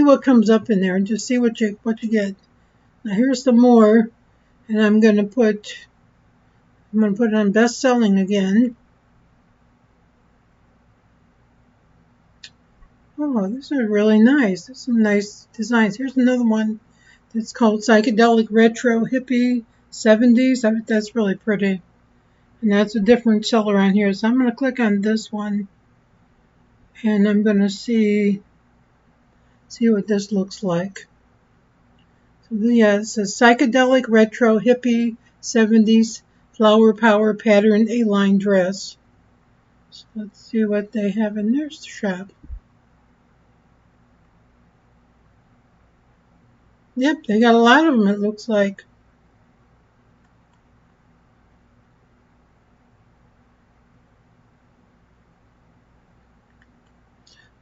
what comes up in there and just see what you get. Now here's some more, and I'm gonna put it on best selling again. Oh, this is really nice. There's some nice designs. Here's another one that's called Psychedelic Retro Hippie 70s. That's really pretty. And that's a different seller on here. So I'm going to click on this one, and I'm going to see what this looks like. So yeah, it says Psychedelic Retro Hippie 70s Flower Power Pattern A-line dress. So let's see what they have in their shop. Yep, they got a lot of them, it looks like.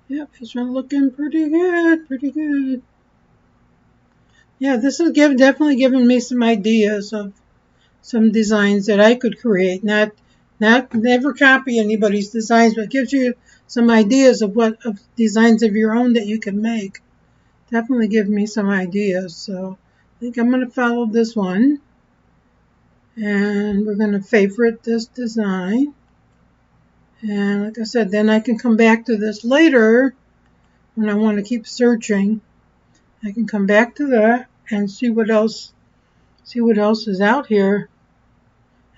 Yep, these are looking pretty good, pretty good. Yeah, this is definitely giving me some ideas of some designs that I could create. Not never copy anybody's designs, but gives you some ideas of designs of your own that you can make. Definitely give me some ideas. So I think I'm going to follow this one, and we're going to favorite this design. And like I said, then I can come back to this later when I want to keep searching. I can come back to that and see what else is out here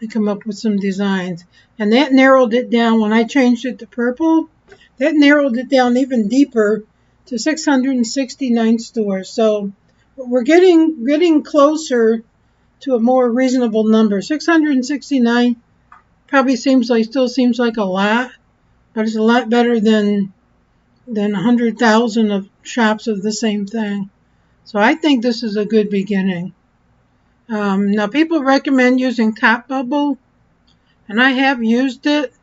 and come up with some designs. And that narrowed it down when I changed it to purple. That narrowed it down even deeper to 669 stores. So we're getting closer to a more reasonable number. 669 probably still seems like a lot, but it's a lot better than 100,000 of shops of the same thing. So I think this is a good beginning. Now people recommend using Redbubble, and I have used it,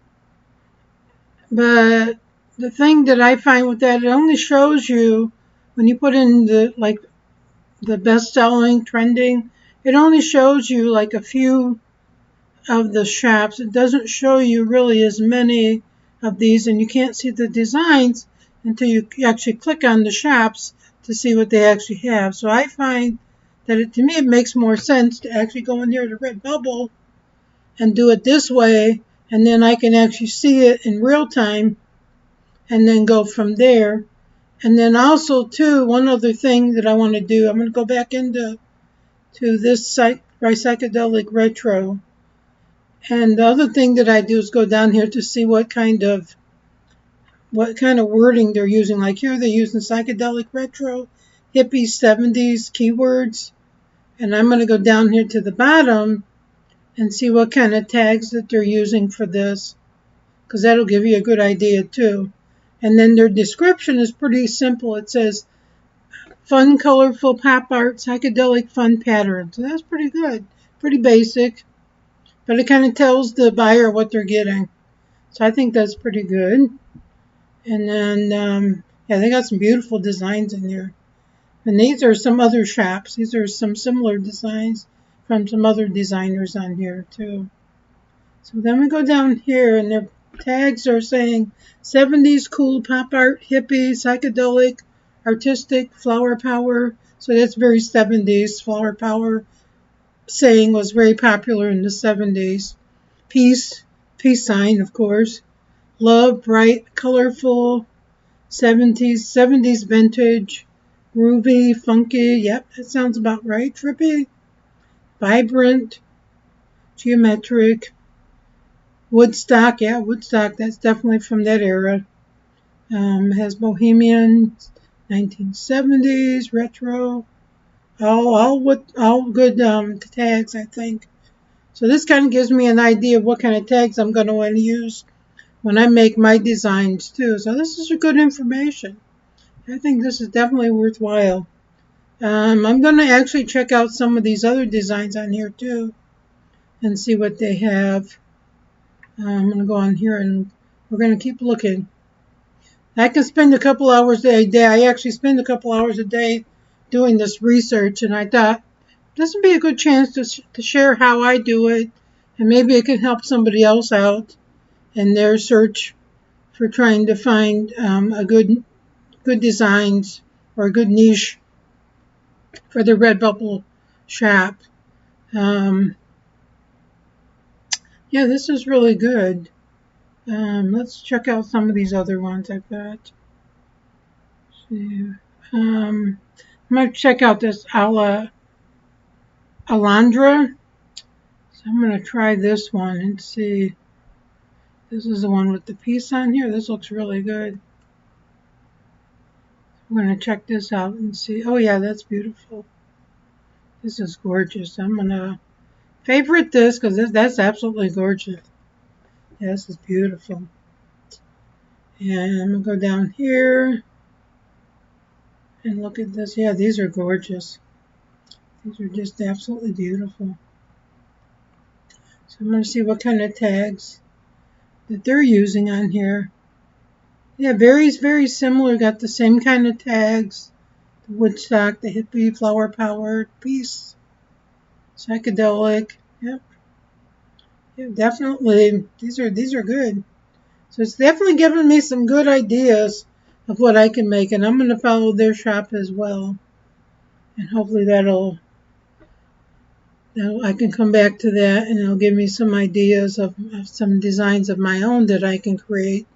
but the thing that I find with that, it only shows you when you put in the best-selling, trending, it only shows you like a few of the shops. It doesn't show you really as many of these, and you can't see the designs until you actually click on the shops to see what they actually have. So I find that to me it makes more sense to actually go in here to Redbubble and do it this way, and then I can actually see it in real time and then go from there. And then also too, one other thing that I want to do, I'm going to go back into this site, Psychedelic Retro. And the other thing that I do is go down here to see what kind of wording they're using. Like here they're using Psychedelic Retro, hippie 70s keywords. And I'm going to go down here to the bottom and see what kind of tags that they're using for this, because that'll give you a good idea too. And then their description is pretty simple. It says fun, colorful pop art, psychedelic fun pattern. So that's pretty good, pretty basic, but it kind of tells the buyer what they're getting. So I think that's pretty good. And then, yeah, they got some beautiful designs in there. And these are some other shops. These are some similar designs from some other designers on here too. So then we go down here, and their tags are saying 70s cool pop art, hippie, psychedelic, artistic, flower power. So that's very 70s. Flower power saying was very popular in the 70s. Peace sign, of course. Love, bright, colorful, 70s vintage, groovy, funky. Yep, that sounds about right. Trippy, vibrant, geometric. Woodstock, yeah, Woodstock, that's definitely from that era. Has Bohemian, 1970s, retro, all good tags, I think. So this kind of gives me an idea of what kind of tags I'm going to want to use when I make my designs too. So this is good information. I think this is definitely worthwhile. I'm going to actually check out some of these other designs on here too and see what they have. I'm going to go on here and we're going to keep looking. I can spend a couple hours a day. I actually spend a couple hours a day doing this research, and I thought this would be a good chance to share how I do it, and maybe it can help somebody else out in their search for trying to find a good designs or a good niche for the Redbubble shop. Um, yeah, this is really good. Let's check out some of these other ones I've got. I'm going to check out this Alondra. So I'm going to try this one and see. This is the one with the piece on here. This looks really good. I'm going to check this out and see. Oh yeah, that's beautiful. This is gorgeous. I'm going to favorite this because that's absolutely gorgeous. Yeah, this is beautiful. And I'm going to go down here and look at this. Yeah, these are gorgeous. These are just absolutely beautiful. So I'm going to see what kind of tags that they're using on here. Yeah, very similar. Got the same kind of tags. The Woodstock, the hippie, flower powered, peace, psychedelic. Yep. Yeah, definitely. These are good. So it's definitely giving me some good ideas of what I can make, and I'm going to follow their shop as well. And hopefully I can come back to that, and it'll give me some ideas of some designs of my own that I can create.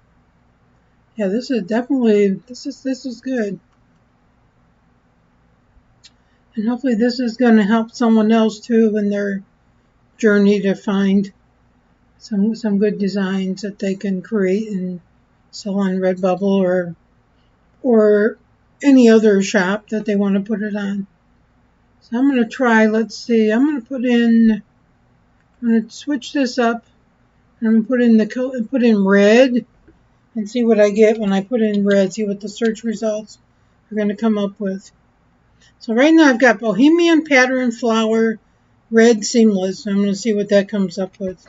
Yeah, this is definitely this is good. And hopefully this is going to help someone else too in their journey to find some good designs that they can create and sell on Redbubble or any other shop that they want to put it on. So I'm going to try, let's see, I'm going to switch this up. I'm going to put in red and see what I get when I put in red, see what the search results are going to come up with. So right now I've got Bohemian Pattern Flower Red Seamless. I'm going to see what that comes up with.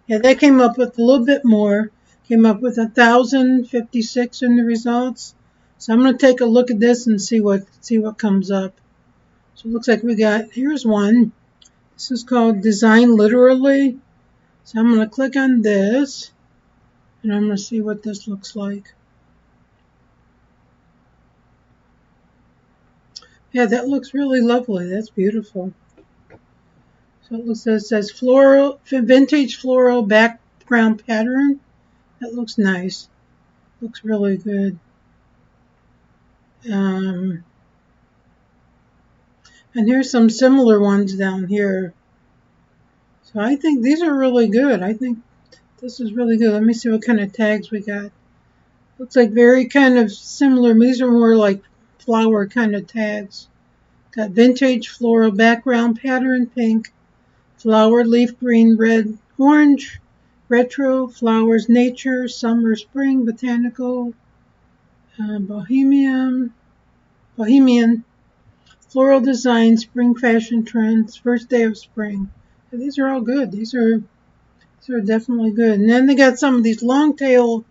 Yeah, that came up with a little bit more. Came up with 1,056 in the results. So I'm going to take a look at this and see what comes up. So it looks like here's one. This is called Design Literally. So I'm going to click on this and I'm going to see what this looks like. Yeah, that looks really lovely. That's beautiful. So it says vintage floral background pattern. That looks nice. Looks really good. And here's some similar ones down here. So I think these are really good. I think this is really good. Let me see what kind of tags we got. Looks like very kind of similar. These are more like flower kind of tags. Got vintage floral background pattern pink, flower leaf green, red, orange, retro, flowers, nature, summer, spring, botanical, bohemian, floral design, spring fashion trends, first day of spring. So these are all good. These are definitely good. And then they got some of these long tail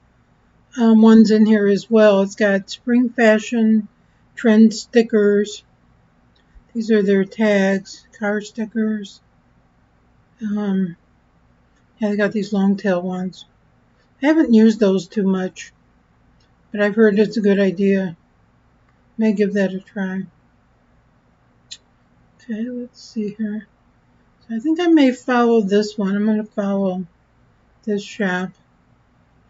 ones in here as well. It's got spring fashion trend stickers. These are their tags, car stickers. Yeah, they got these long tail ones. I haven't used those too much, but I've heard it's a good idea. May give that a try. Okay, let's see here. So I think I may follow this one. I'm going to follow this shop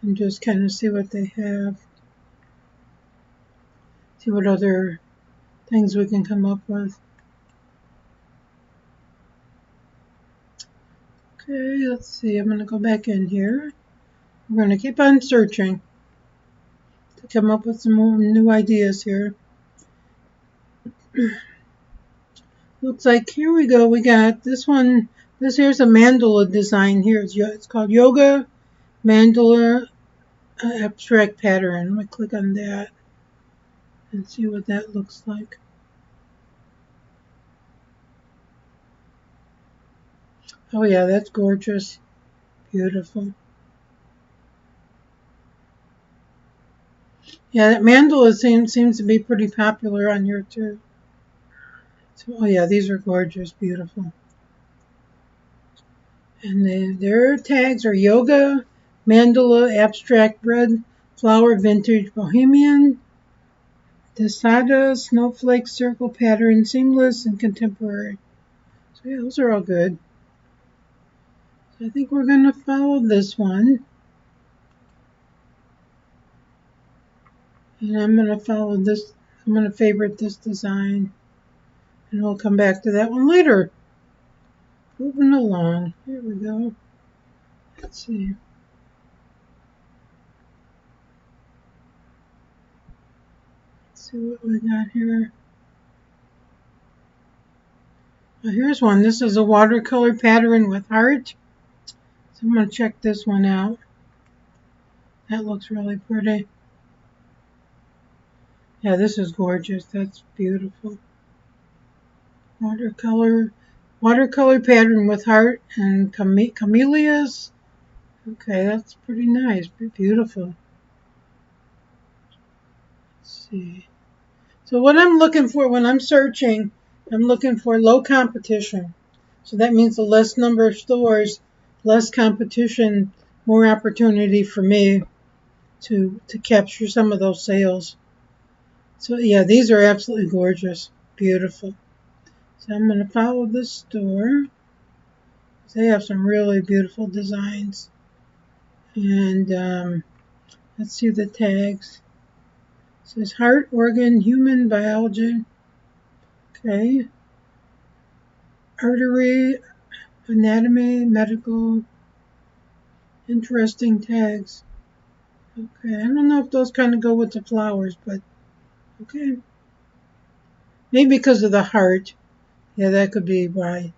and just kind of see what they have. See what other things we can come up with. Okay, let's see. I'm going to go back in here. We're going to keep on searching to come up with some more new ideas here. Looks like here we go. We got this one. This here's a mandala design here. It's called Yoga Mandala Abstract Pattern. I'm going to click on that and see what that looks like. Oh yeah, that's gorgeous. Beautiful. Yeah, that mandala seems to be pretty popular on here too. So, oh yeah, these are gorgeous, beautiful. And their tags are yoga, mandala, abstract, red, flower, vintage, bohemian, Desada, snowflake, circle pattern, seamless, and contemporary. So yeah, those are all good. So I think we're going to follow this one. And I'm going to follow this. I'm going to favorite this design. And we'll come back to that one later. Moving along. Here we go. Let's see. Let's see what we got here. Well, here's one. This is a watercolor pattern with heart. So I'm going to check this one out. That looks really pretty. Yeah, this is gorgeous. That's beautiful. Watercolor pattern with heart and camellias. Okay, that's pretty nice. Pretty beautiful. Let's see. So what I'm looking for when I'm searching, I'm looking for low competition. So that means the less number of stores, less competition, more opportunity for me to capture some of those sales. So yeah, these are absolutely gorgeous. Beautiful. So I'm going to follow this store. They have some really beautiful designs. And let's see the tags. It says heart, organ, human biology. Okay. Artery, anatomy, medical. Interesting tags. Okay, I don't know if those kind of go with the flowers, but okay. Maybe because of the heart. Yeah, that could be why.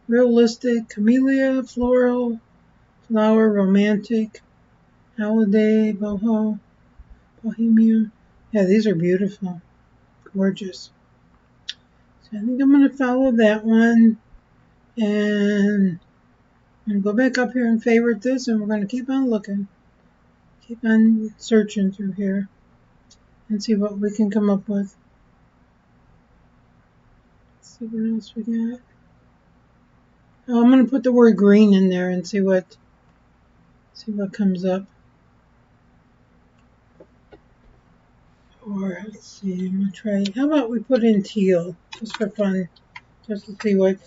Realistic, camellia, floral, flower, romantic, holiday, boho, bohemia. Yeah, these are beautiful. Gorgeous. So I think I'm going to follow that one. And I'm going to go back up here and favorite this, and we're going to keep on looking. Keep on searching through here and see what we can come up with. Let's see what else we got. Oh, I'm going to put the word green in there and see what comes up. Or let's see, I'm going to try. How about we put in teal just for fun, just to see what.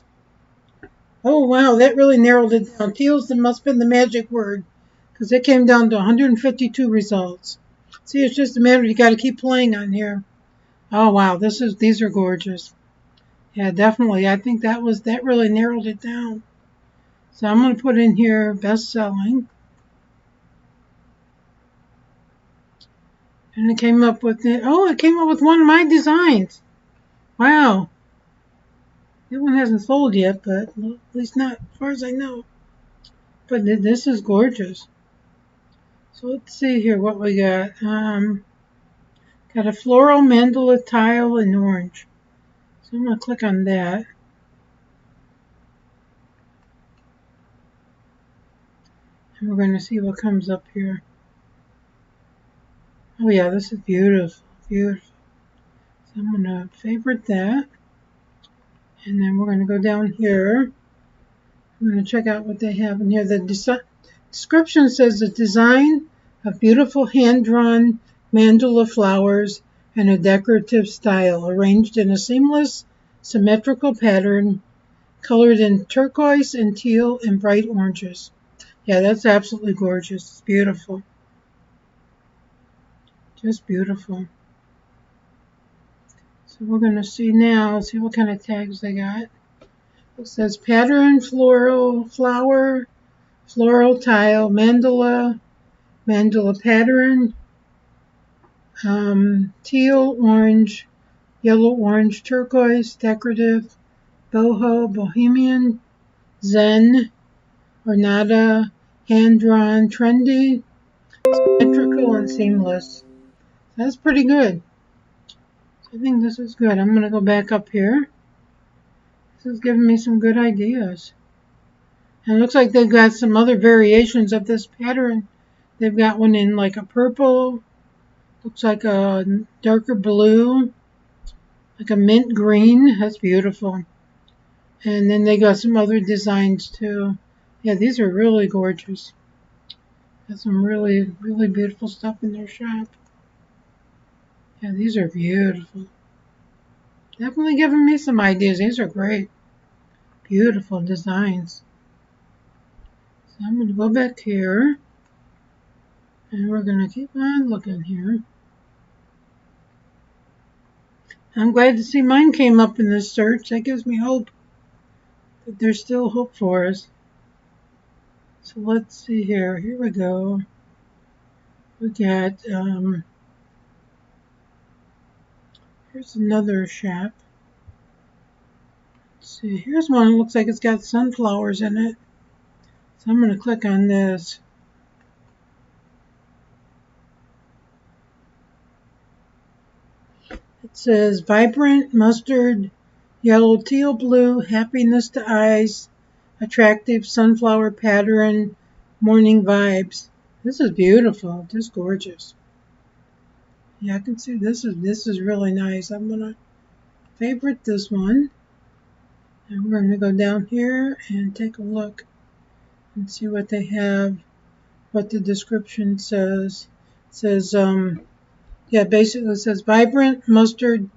Oh wow, that really narrowed it down. Teal's must have been the magic word because it came down to 152 results. See, it's just a matter you got to keep playing on here. Oh wow, these are gorgeous. Yeah, definitely. I think that really narrowed it down. So I'm going to put in here best selling. And it came up with one of my designs. Wow. That one hasn't sold yet, but at least not as far as I know. But this is gorgeous. So let's see here what we got. Got a floral mandala tile in orange. So I'm going to click on that. And we're going to see what comes up here. Oh yeah, this is beautiful. Beautiful. So I'm going to favorite that. And then we're going to go down here. I'm going to check out what they have in here. The description says the design of beautiful hand-drawn mandala flowers and a decorative style arranged in a seamless, symmetrical pattern colored in turquoise and teal and bright oranges. Yeah, that's absolutely gorgeous. It's beautiful. Just beautiful. So we're going to see what kind of tags they got. It says pattern, floral, flower, floral tile, mandala, mandala pattern, teal, orange, yellow, orange, turquoise, decorative, boho, bohemian, zen, ornata, hand-drawn, trendy, symmetrical, and seamless. That's pretty good. I think this is good. I'm going to go back up here. This is giving me some good ideas. And it looks like they've got some other variations of this pattern. They've got one in like a purple, looks like a darker blue, like a mint green. That's beautiful. And then they got some other designs too. Yeah, these are really gorgeous. Got some really, really beautiful stuff in their shop. Yeah, these are beautiful. Definitely giving me some ideas. These are great. Beautiful designs. So I'm going to go back here. And we're going to keep on looking here. I'm glad to see mine came up in this search. That gives me hope that there's still hope for us. So let's see here. Here we go. We got, here's another shop. Let's see. Here's one that looks like it's got sunflowers in it. So I'm going to click on this. It says vibrant mustard, yellow, teal, blue, happiness to eyes, attractive sunflower pattern, morning vibes. This is beautiful. This is gorgeous. Yeah, I can see this is really nice. I'm gonna favorite this one. And we're gonna go down here and take a look and see what they have, what the description says. It says, yeah, basically it says vibrant mustard,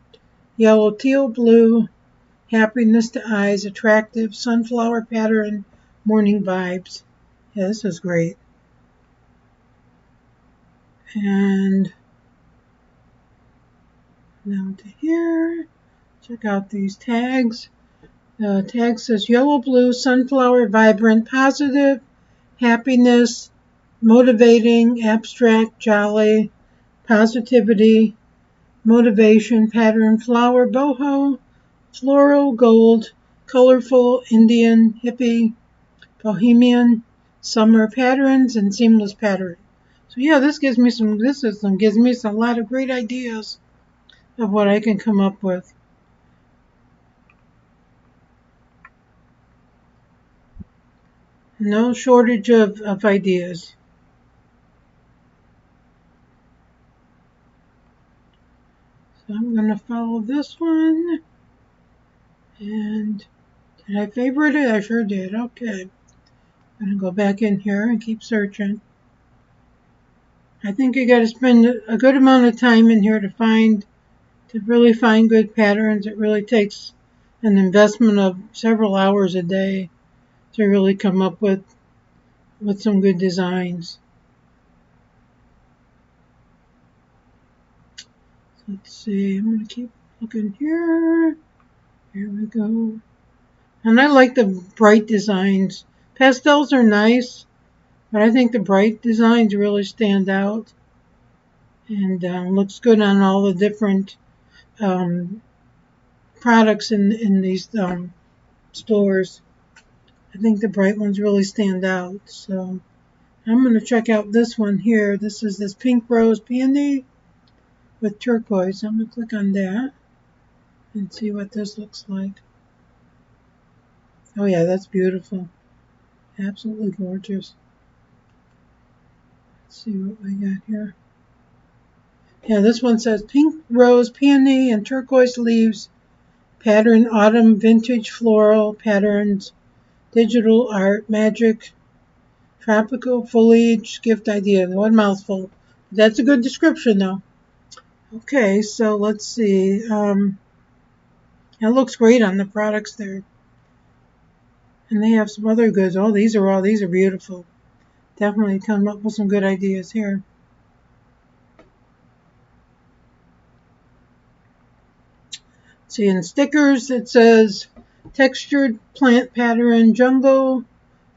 yellow, teal, blue, happiness to eyes, attractive, sunflower pattern, morning vibes. Yeah, this is great. And down to here, check out these tags. The tag says yellow, blue, sunflower, vibrant, positive, happiness, motivating, abstract, jolly, positivity, motivation, pattern, flower, boho, floral, gold, colorful, Indian, hippie, bohemian, summer patterns, and seamless pattern. So yeah, this gives me some. This system gives me a lot of great ideas of what I can come up with. No shortage of ideas. So I'm going to follow this one. And did I favorite it? I sure did. Okay. I'm going to go back in here and keep searching. I think you got to spend a good amount of time in here to really find good patterns. It really takes an investment of several hours a day to really come up with some good designs. Let's see. I'm going to keep looking here. Here we go. And I like the bright designs. Pastels are nice, but I think the bright designs really stand out. And looks good on all the different products in these stores. I think the bright ones really stand out. So I'm going to check out this one here. This is this pink rose peony with turquoise. I'm going to click on that and see what this looks like. Oh yeah, that's beautiful. Absolutely gorgeous. Let's see what we got here. Yeah, this one says pink rose peony and turquoise leaves, pattern autumn vintage floral patterns, digital art magic, tropical foliage gift idea. One mouthful. That's a good description though. Okay, so let's see. It looks great on the products there. And they have some other goods. Oh, these are beautiful. Definitely come up with some good ideas here. See, in stickers it says textured plant pattern jungle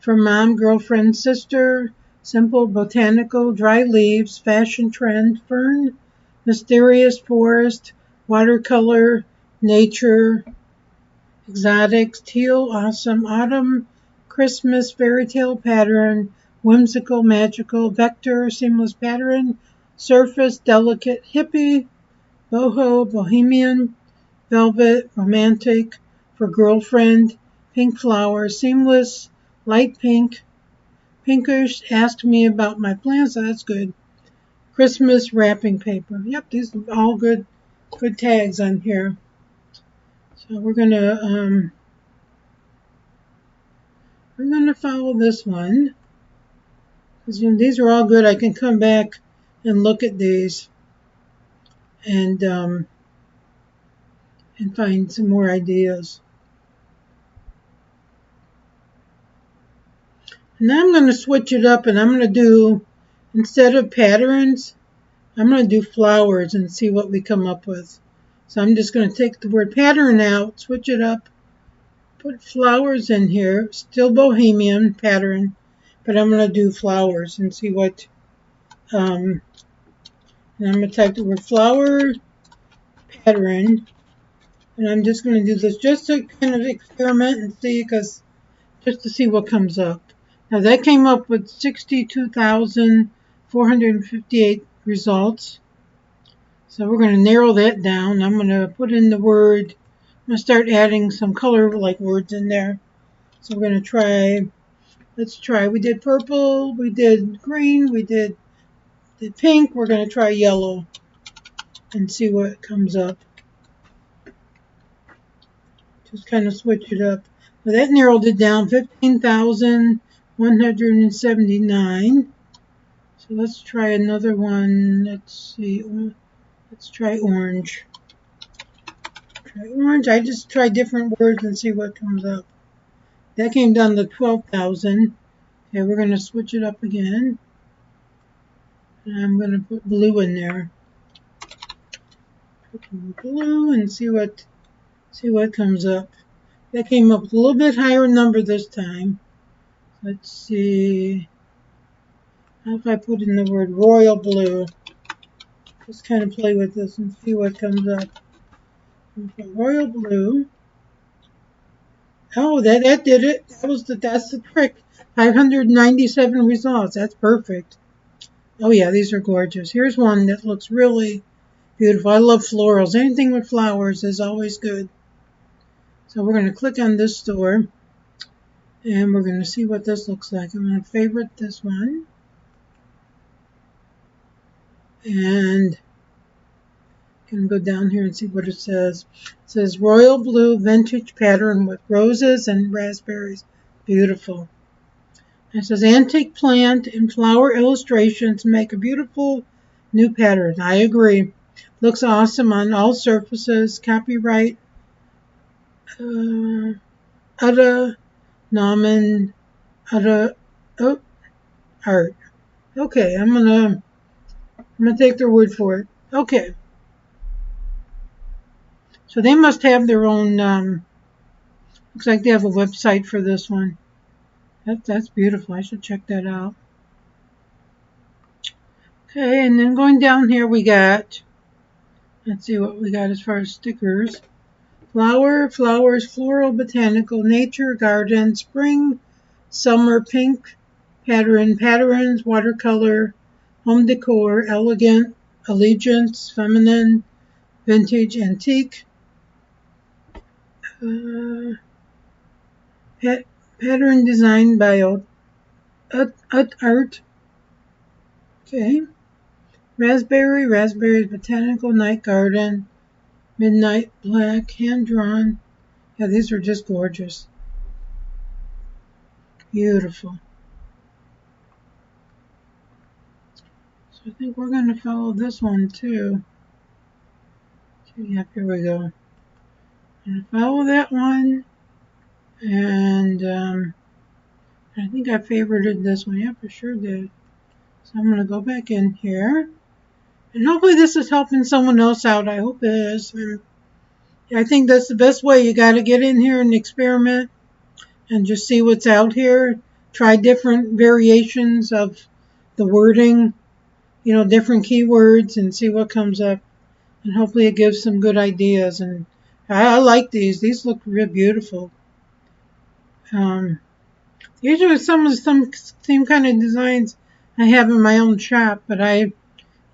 for mom, girlfriend, sister, simple botanical, dry leaves, fashion trend, fern, mysterious forest, watercolor, nature, exotics, teal, awesome, autumn, Christmas, fairy tale pattern, whimsical, magical, vector, seamless pattern, surface, delicate, hippie, boho, bohemian, velvet, romantic, for girlfriend, pink flower, seamless, light pink, pinkish, asked me about my plans, so that's good. Christmas wrapping paper. Yep, these are all good tags on here. So we're gonna follow this one. Because these are all good. I can come back and look at these and find some more ideas. Now I'm going to switch it up and I'm going to do, instead of patterns, I'm going to do flowers and see what we come up with. So I'm just going to take the word pattern out, switch it up, put flowers in here, still bohemian pattern, but I'm going to do flowers and see what, and I'm going to type the word flower pattern, and I'm just going to do this just to kind of experiment and see, because just to see what comes up. Now that came up with 62,458 results. So we're going to narrow that down. I'm going to put in the word, I'm going to start adding some color like words in there. So we're going to try, let's try, we did purple, we did green, we did pink, we're going to try yellow and see what comes up. Just kind of switch it up. Well, that narrowed it down, 15,179. So let's try another one. Let's see. Let's try orange. Try orange. I just try different words and see what comes up. That came down to 12,000. Okay, we're going to switch it up again. And I'm going to put blue in there. Put blue and see what comes up. That came up with a little bit higher number this time. Let's see. How if I put in the word royal blue? Just kind of play with this and see what comes up. Royal blue. Oh, that did it. That's the trick. 597 results. That's perfect. Oh yeah, these are gorgeous. Here's one that looks really beautiful. I love florals. Anything with flowers is always good. So we're going to click on this store and we're going to see what this looks like. I'm going to favorite this one. And I'm going to go down here and see what it says. It says royal blue vintage pattern with roses and raspberries. Beautiful. It says antique plant and flower illustrations make a beautiful new pattern. I agree. Looks awesome on all surfaces. Copyright Uta Nauman Uta Art. Okay, I'm gonna take their word for it. Okay. So they must have their own looks like they have a website for this one. That's beautiful. I should check that out. Okay, and then going down here we got, let's see what we got as far as stickers. Flowers, floral, botanical, nature, garden, spring, summer, pink, patterns, watercolor, home decor, elegant, allegiance, feminine, vintage, antique, pattern design by art. Okay. Raspberries, botanical, night garden, midnight black, hand drawn. Yeah, these are just gorgeous. Beautiful. So I think we're going to follow this one too. Yep, here we go. I'm going to follow that one. And I think I favorited this one. Yep, I sure did. So I'm going to go back in here. And hopefully this is helping someone else out. I hope it is. I think that's the best way. You got to get in here and experiment and just see what's out here. Try different variations of the wording, different keywords, and see what comes up. And hopefully it gives some good ideas. And I like these. These look real beautiful. These are some of the same kind of designs I have in my own shop, but I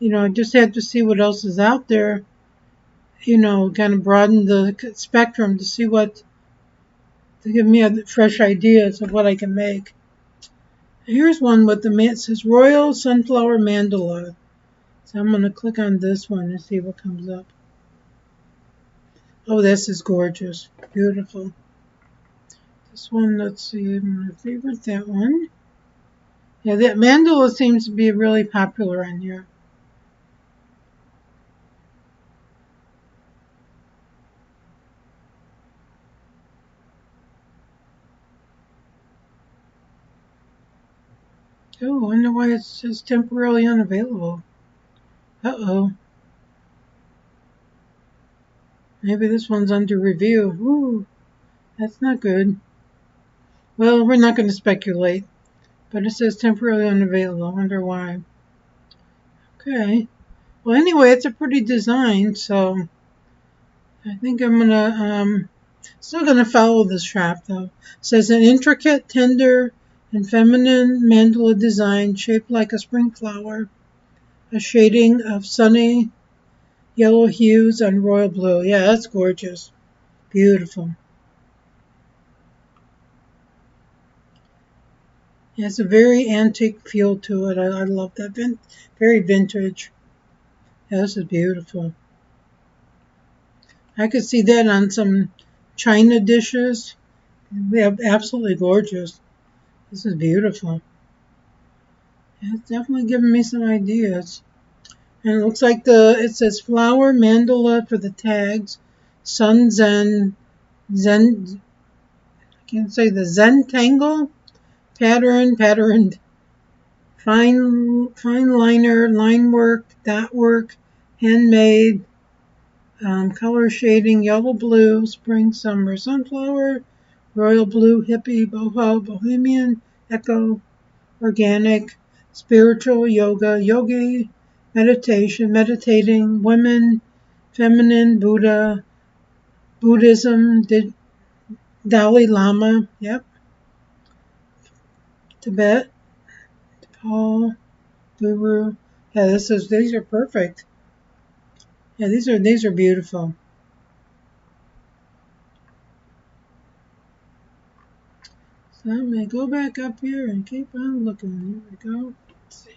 just had to see what else is out there. Kind of broaden the spectrum to see to give me fresh ideas of what I can make. Here's one with it says Royal Sunflower Mandala. So I'm going to click on this one and see what comes up. Oh, this is gorgeous. Beautiful. This one, let's see, I'm going to favorite that one. Yeah, that mandala seems to be really popular in here. Oh, I wonder why it says temporarily unavailable. Uh-oh. Maybe this one's under review. Ooh, that's not good. Well, we're not going to speculate, but it says temporarily unavailable. I wonder why. Okay. Well, anyway, it's a pretty design, so I think I'm still gonna follow this shop though. It says an intricate, tender, and feminine mandala design shaped like a spring flower, a shading of sunny yellow hues on royal blue. Yeah, that's gorgeous. Beautiful. It has a very antique feel to it. I love that. Very vintage. Yeah, this is beautiful. I could see that on some china dishes. They're absolutely gorgeous. This is beautiful. Yeah, it's definitely giving me some ideas. And it looks like it says flower mandala for the tags, sun zen, I can't say the zen tangle patterned fine liner, line work, dot work, handmade, color shading, yellow blue, spring, summer, sunflower, royal blue, hippie, boho, bohemian, echo, organic, spiritual, yoga, yogi, meditation, meditating, women, feminine, Buddha, Buddhism, Dalai Lama, yep, Tibet, Paul, Guru. Yeah, these are perfect. Yeah, these are beautiful. So I'm gonna go back up here and keep on looking. Here we go. Let's see.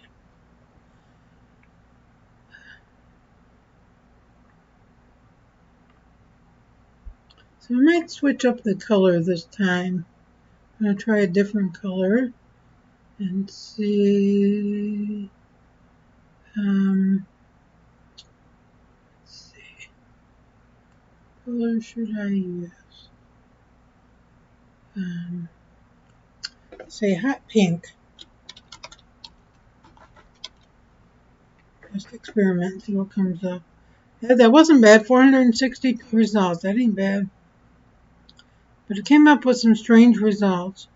So I might switch up the color this time. I'm gonna try a different color and see. Let's see. What color should I use? Um, say hot pink. Just experiment, see what comes up. Yeah, that wasn't bad. 460 results. That ain't bad. But it came up with some strange results.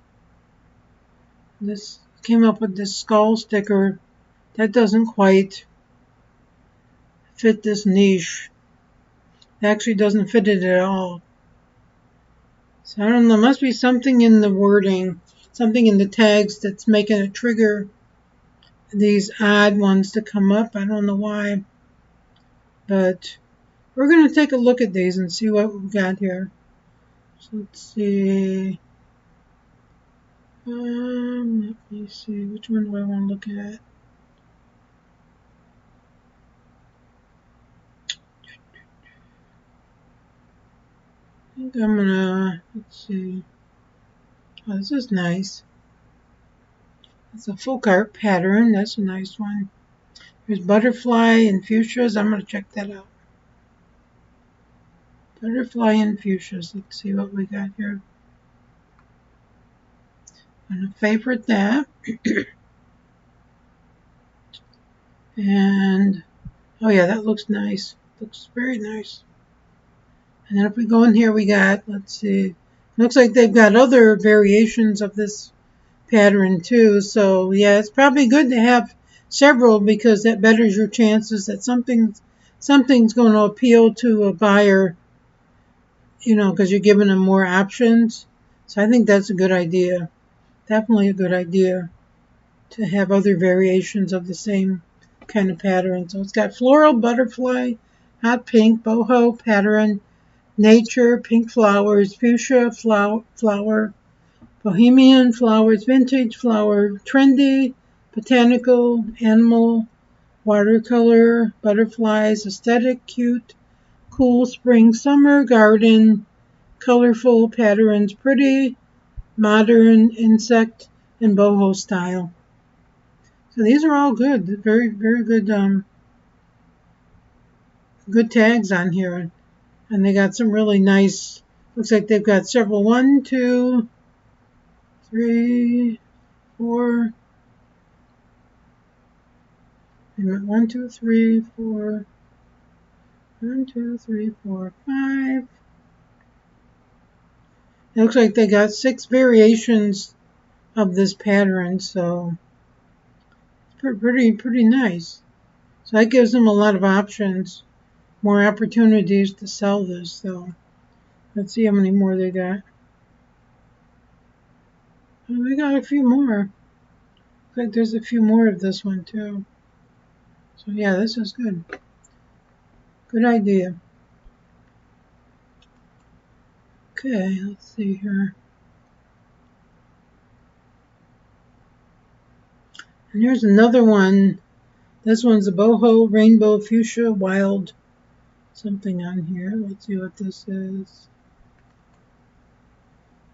This came up with this skull sticker that doesn't quite fit this niche. It actually doesn't fit it at all. So I don't know. Must be something in the wording, something in the tags that's making it trigger these odd ones to come up. I don't know why. But we're going to take a look at these and see what we've got here. So let's see. Let me see. Which one do I want to look at? I think I'm gonna, let's see. Oh, this is nice. It's a folk art pattern. That's a nice one. There's butterfly and fuchsias. I'm gonna check that out. Butterfly and fuchsias. Let's see what we got here. I'm gonna favorite that. And oh yeah, that looks nice. Looks very nice. And then if we go in here, we got, let's see. Looks like they've got other variations of this pattern too. So yeah, it's probably good to have several because that betters your chances that something's going to appeal to a buyer, because you're giving them more options. So I think that's a good idea. Definitely a good idea to have other variations of the same kind of pattern. So it's got floral, butterfly, hot pink, boho pattern, nature, pink flowers, fuchsia flower, bohemian flowers, vintage flower, trendy, botanical, animal, watercolor, butterflies, aesthetic, cute, cool, spring, summer, garden, colorful patterns, pretty, modern, insect, and boho style. So these are all good. Very, very good, good tags on here. And they got some really nice, looks like they've got several, 1, 2, 3, 4, 1, 2, 3, 4, 1, 2, 3, 4, 5. It looks like they got 6 variations of this pattern, so it's pretty nice. So that gives them a lot of options, more opportunities to sell this. So let's see how many more they got. Oh, they got a few more. Looks like there's a few more of this one too. So yeah, this is good. Good idea. Okay, let's see here. And here's another one. This one's a boho rainbow fuchsia wild something on here. Let's see what this is.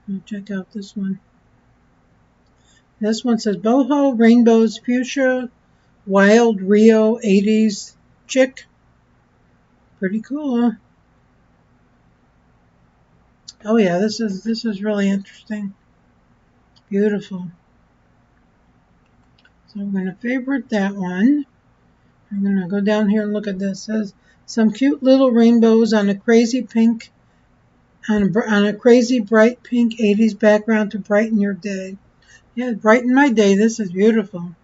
I'll check out this one. This one says boho rainbows fuchsia wild Rio 80s chick. Pretty cool, huh? Oh yeah, this is really interesting. Beautiful. So I'm going to favorite that one. I'm going to go down here and look at this. It says some cute little rainbows on a crazy pink, on a crazy bright pink 80s background to brighten your day. Yeah, brighten my day. This is beautiful.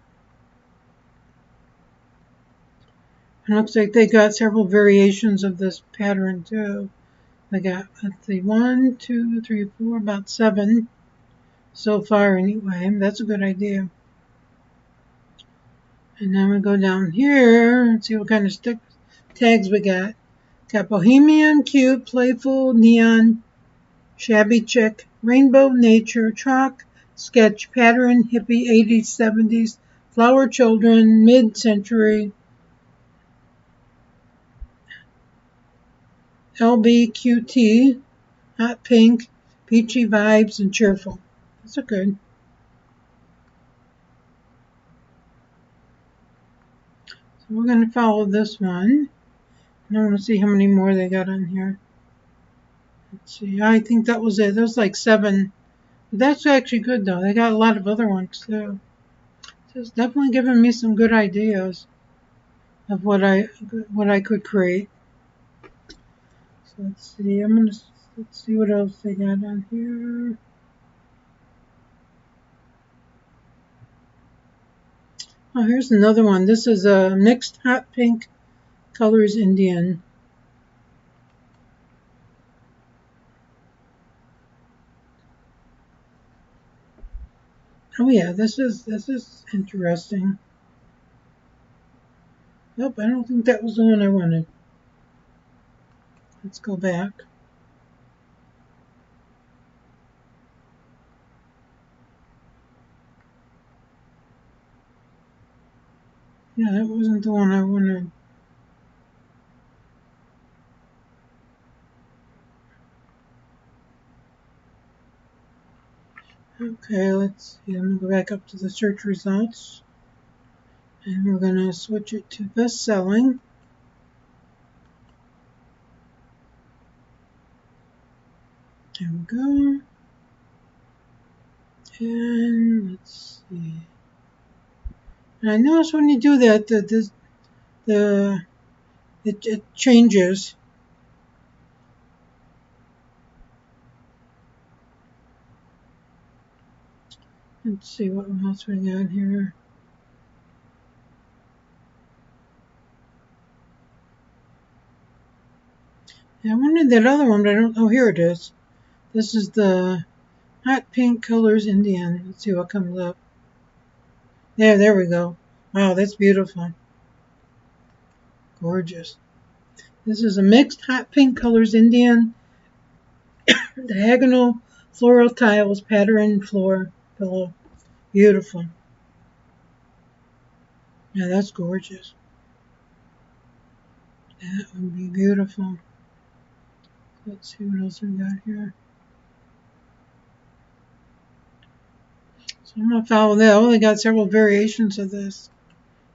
It looks like they got several variations of this pattern too. They got, let's see, 1, 2, 3, 4, about 7 so far anyway. That's a good idea. And then we go down here and see what kind of tags we got. Got bohemian, cute, playful, neon, shabby chick, rainbow, nature, chalk, sketch, pattern, hippie, 80s, 70s, flower children, mid-century, LBQT, hot pink, peachy vibes, and cheerful. Those are good. So we're going to follow this one. And I want to see how many more they got on here. Let's see. I think that was it. There was like 7. But that's actually good though. They got a lot of other ones too. So it's definitely giving me some good ideas of what I could create. So let's see. Let's see what else they got on here. Oh, here's another one. This is a mixed hot pink colors Indian. Oh yeah, this is interesting. Nope, I don't think that was the one I wanted. Let's go back. Yeah, that wasn't the one I wanted. Okay, let's see. I'm going to go back up to the search results. And we're going to switch it to best selling. There we go. And let's see. And I notice when you do that, it changes. Let's see what else we got here. Yeah, I wanted that other one, but I don't. Oh, here it is. This is the hot pink colors Indian. Let's see what comes up. There we go. Wow, that's beautiful. Gorgeous. This is a mixed hot pink colors Indian diagonal floral tiles pattern floor pillow. Beautiful. Yeah, that's gorgeous. That would be beautiful. Let's see what else we got here. So I'm going to follow that. I only got several variations of this.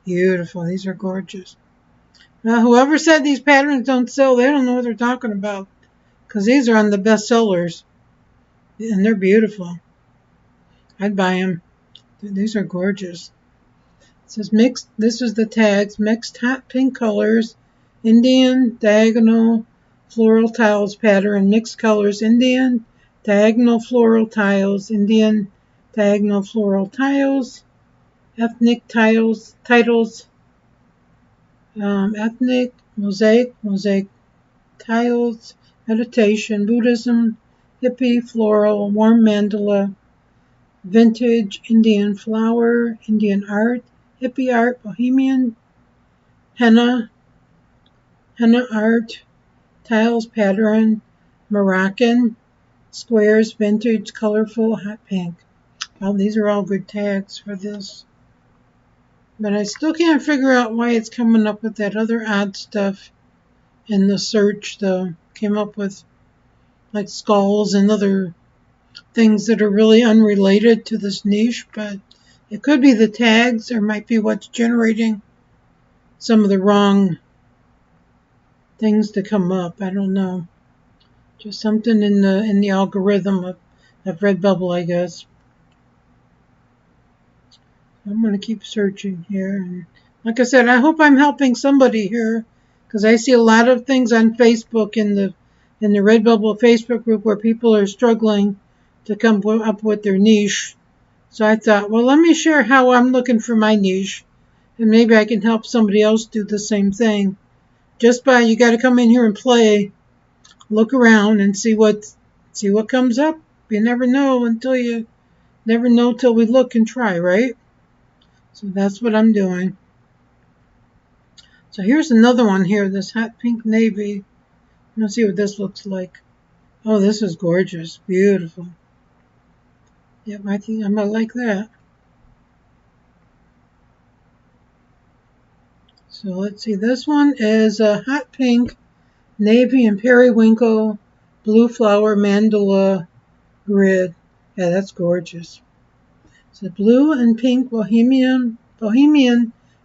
Beautiful. These are gorgeous. Now, whoever said these patterns don't sell, they don't know what they're talking about. Because these are on the best sellers. And they're beautiful. I'd buy them. These are gorgeous. It says mixed. This is the tags. Mixed hot pink colors. Indian diagonal floral tiles pattern. Mixed colors. Indian diagonal floral tiles. Indian diagonal floral tiles. Ethnic tiles. Titles. Ethnic. Mosaic. Mosaic tiles. Meditation. Buddhism. Hippie. Floral. Warm mandala. Vintage. Indian flower. Indian art. Hippie art. Bohemian. Henna. Henna art. Tiles pattern. Moroccan. Squares. Vintage. Colorful. Hot pink. Oh, these are all good tags for this. But I still can't figure out why it's coming up with that other odd stuff in the search, though. Came up with like skulls and other things that are really unrelated to this niche, but it could be the tags or might be what's generating some of the wrong things to come up. I don't know. Just something in the algorithm of Redbubble, I guess. I'm going to keep searching here. And like I said, I hope I'm helping somebody here because I see a lot of things on Facebook in the Redbubble Facebook group where people are struggling to come up with their niche. So I thought, well, let me share how I'm looking for my niche and maybe I can help somebody else do the same thing. Just by you got to come in here and play, look around and see what comes up. You never know until we look and try, right? So that's what I'm doing. So here's another one here, this hot pink navy. Let's see what this looks like. Oh, this is gorgeous. Beautiful. Yep, I think I might like that. So let's see. This one is a hot pink, navy and periwinkle, blue flower mandala grid. Yeah, that's gorgeous. So blue and pink bohemian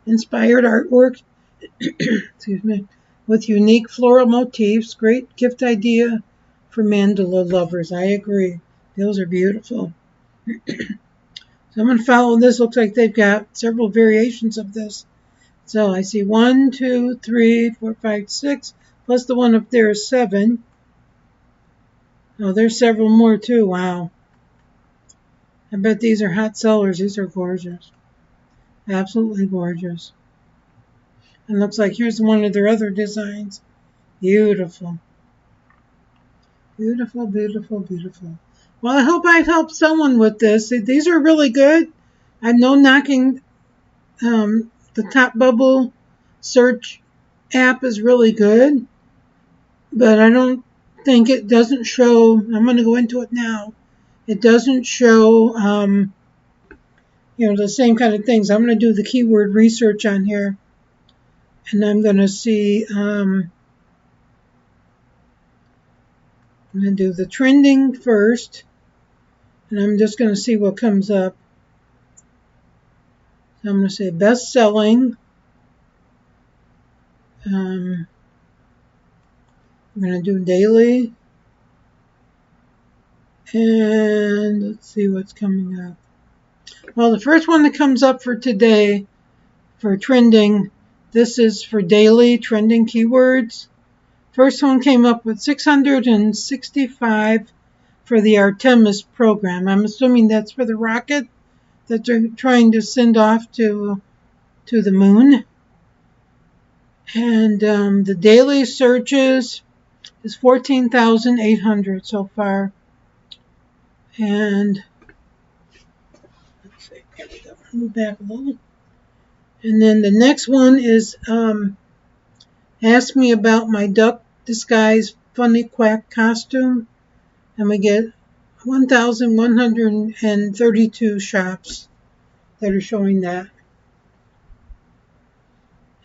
inspired artwork excuse me, with unique floral motifs. Great gift idea for mandala lovers. I agree. Those are beautiful. So I'm going to follow this. Looks like they've got several variations of this. So I see 1, 2, 3, 4, 5, 6, plus the one up there is 7. Oh, there's several more too. Wow. I bet these are hot sellers. These are gorgeous. Absolutely gorgeous. And looks like here's one of their other designs. Beautiful. Beautiful, beautiful, beautiful. Well, I hope I've helped someone with this. These are really good. I know knocking the Top Bubble search app is really good, but I don't think it doesn't show. I'm going to go into it now. It doesn't show, the same kind of things. I'm going to do the keyword research on here, and I'm going to see. I'm going to do the trending first, and I'm just going to see what comes up. So I'm going to say best selling. I'm going to do daily. And let's see what's coming up. Well, the first one that comes up for today for trending, this is for daily trending keywords. First one came up with 665 for the Artemis program. I'm assuming that's for the rocket that they're trying to send off to the moon. And the daily searches is 14,800 so far. And let's see, here we go. Move back a little. And then the next one is ask me about my duck disguise funny quack costume. And we get 1,132 shops that are showing that.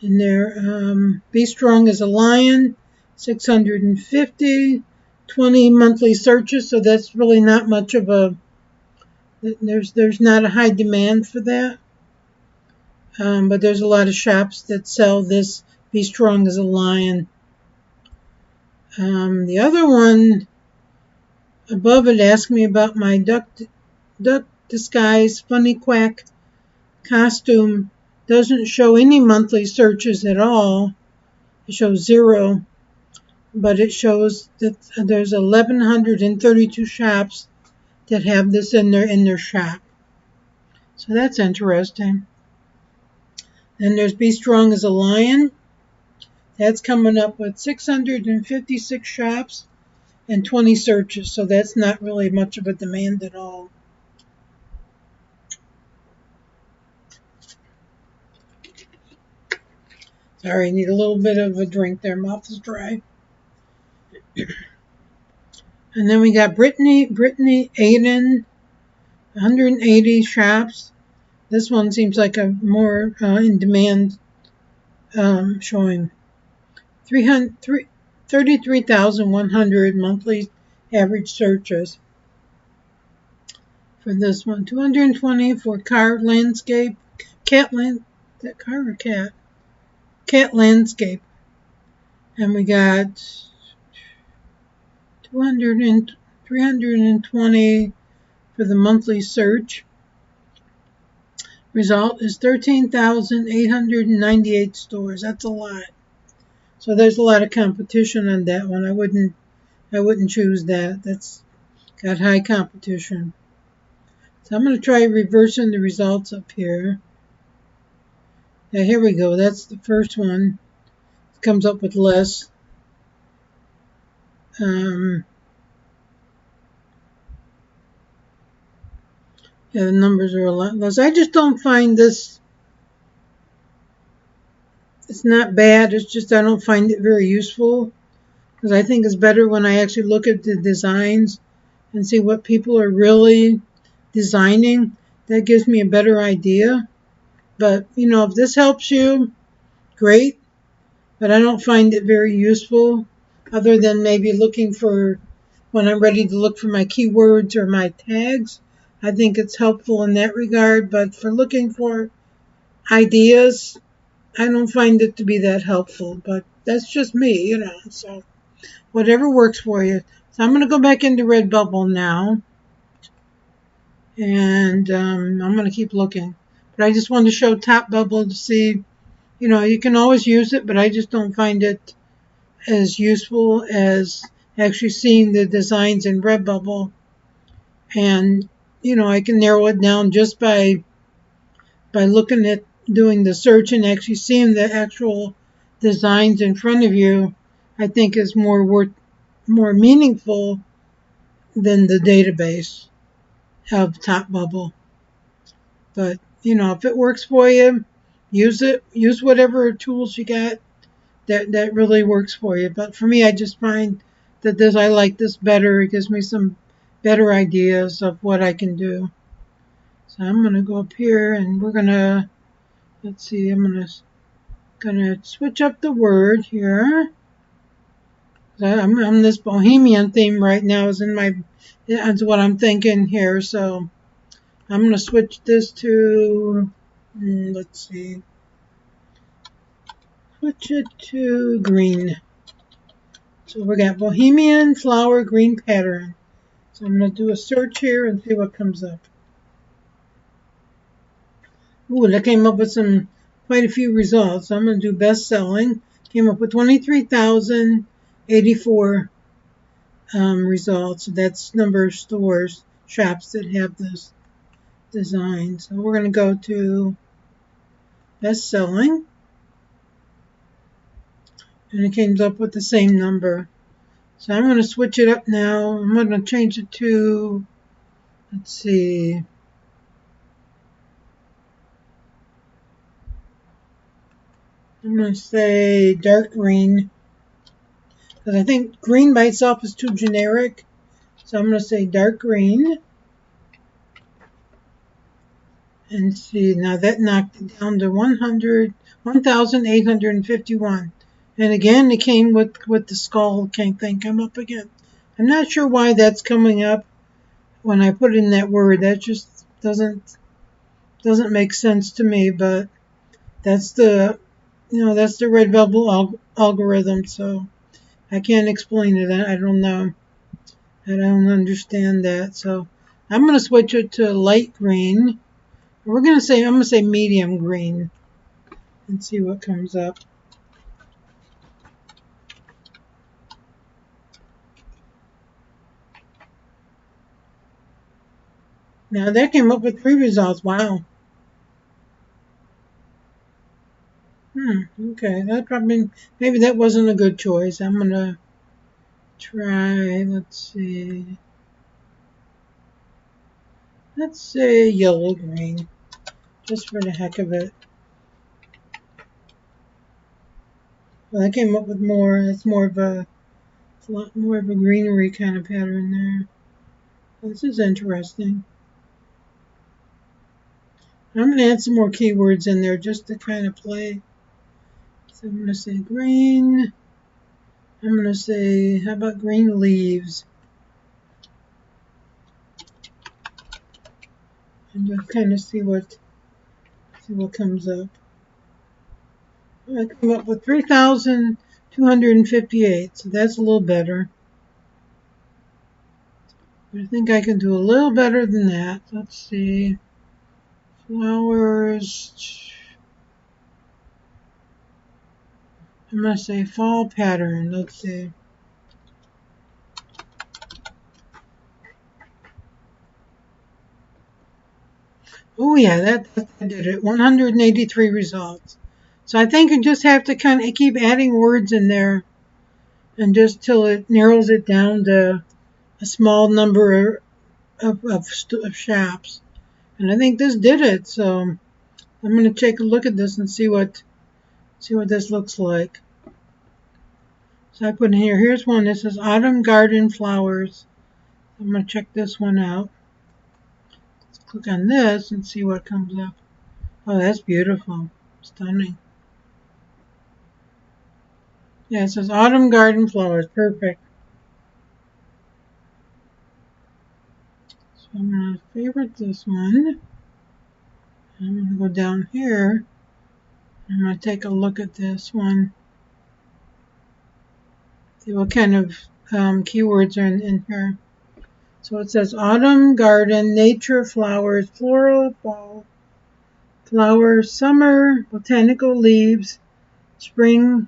And there, Be Strong as a Lion, 650, 20 monthly searches, so that's really not much of a There's not a high demand for that, but there's a lot of shops that sell this Be Strong as a Lion. The other one above it asked me about my duck disguise funny quack costume. Doesn't show any monthly searches at all. It shows 0, but it shows that there's 1,132 shops that have this in their shop. So that's interesting. Then there's Be Strong as a Lion. That's coming up with 656 shops and 20 searches. So that's not really much of a demand at all. Sorry, I need a little bit of a drink there. Mouth is dry. And then we got Brittany Aiden, 180 shops. This one seems like a more in demand showing. 33,100 monthly average searches for this one. 220 for car landscape. Is that car or cat? Cat landscape. And we got 320 for the monthly search. Result is 13,898 stores. That's a lot. So there's a lot of competition on that one. I wouldn't choose that. That's got high competition. So I'm going to try reversing the results up here. Yeah, here we go. That's the first one. It comes up with less. Yeah, the numbers are a lot less. I just don't find this. It's not bad. It's just I don't find it very useful, because I think it's better when I actually look at the designs and see what people are really designing. That gives me a better idea. But, if this helps you, great. But I don't find it very useful, other than maybe looking for, when I'm ready to look for my keywords or my tags. I think it's helpful in that regard. But for looking for ideas, I don't find it to be that helpful. But that's just me, So whatever works for you. So I'm going to go back into Redbubble now. And I'm going to keep looking. But I just wanted to show Top Bubble to see, you can always use it, but I just don't find it as useful as actually seeing the designs in Redbubble. And, I can narrow it down just by looking at doing the search and actually seeing the actual designs in front of you. I think is more meaningful than the database of Top Bubble. But, if it works for you, use it. Use whatever tools you got that really works for you. But for me, I just find that I like this better. It gives me some better ideas of what I can do. So I'm going to go up here and we're going to, let's see, I'm going to switch up the word here. I'm this Bohemian theme right now that's what I'm thinking here. So I'm going to switch this to, let's see, switch it to green. So we got Bohemian flower green pattern. So I'm going to do a search here and see what comes up. Ooh, that came up with quite a few results. So I'm going to do best selling. Came up with 23,084 results. That's number of stores, shops that have this design. So we're going to go to best selling. And it came up with the same number. So I'm going to switch it up now. I'm going to change it to, let's see, I'm going to say dark green, because I think green by itself is too generic. So I'm going to say dark green. And see, now that knocked it down to 1,851. And again, it came with the skull thing come up again. I'm not sure why that's coming up when I put in that word. That just doesn't make sense to me, but that's the that's the Redbubble algorithm, so I can't explain it. I don't know. I don't understand that. So I'm going to switch it to light green. I'm going to say medium green and see what comes up. Now that came up with 3 results. Wow. Okay. Maybe that wasn't a good choice. I'm going to try, let's see. Let's say yellow green, just for the heck of it. Well, I came up with more. It's a lot more of a greenery kind of pattern there. This is interesting. I'm going to add some more keywords in there just to kind of play. So I'm going to say green. I'm going to say, how about green leaves? And just kind of see what comes up. I came up with 3,258, so that's a little better. But I think I can do a little better than that. Let's see. Flowers. I'm going to say fall pattern. Let's see. Oh yeah, that did it. 183 results. So I think you just have to kind of keep adding words in there, and just till it narrows it down to a small number of shops. And I think this did it. So I'm going to take a look at this and see what this looks like. So I put in here. Here's one. This is Autumn Garden Flowers. I'm going to check this one out. Let's click on this and see what comes up. Oh, that's beautiful. Stunning. Yeah, it says Autumn Garden Flowers. Perfect. So I'm going to favorite this one. I'm going to go down here. I'm going to take a look at this one. See what kind of keywords are in here. So it says Autumn Garden, Nature Flowers, Floral Fall, Flowers, Summer, Botanical Leaves, Spring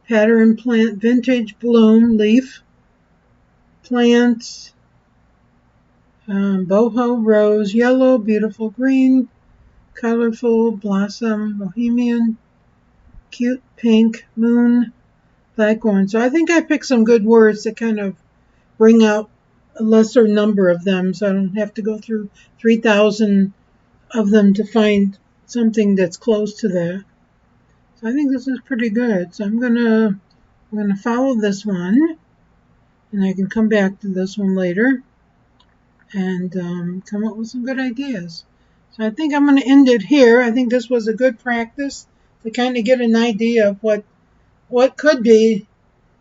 Pattern Plant, Vintage Bloom, Leaf, Plants, Boho Rose, Yellow, Beautiful Green, Colorful Blossom, Bohemian, Cute Pink, Moon, Black Orange. So I think I picked some good words to kind of bring out a lesser number of them, so I don't have to go through 3,000 of them to find something that's close to that. So I think this is pretty good. So I'm gonna follow this one, and I can come back to this one later and come up with some good ideas. So I think I'm going to end it here. I think this was a good practice to kind of get an idea of what could be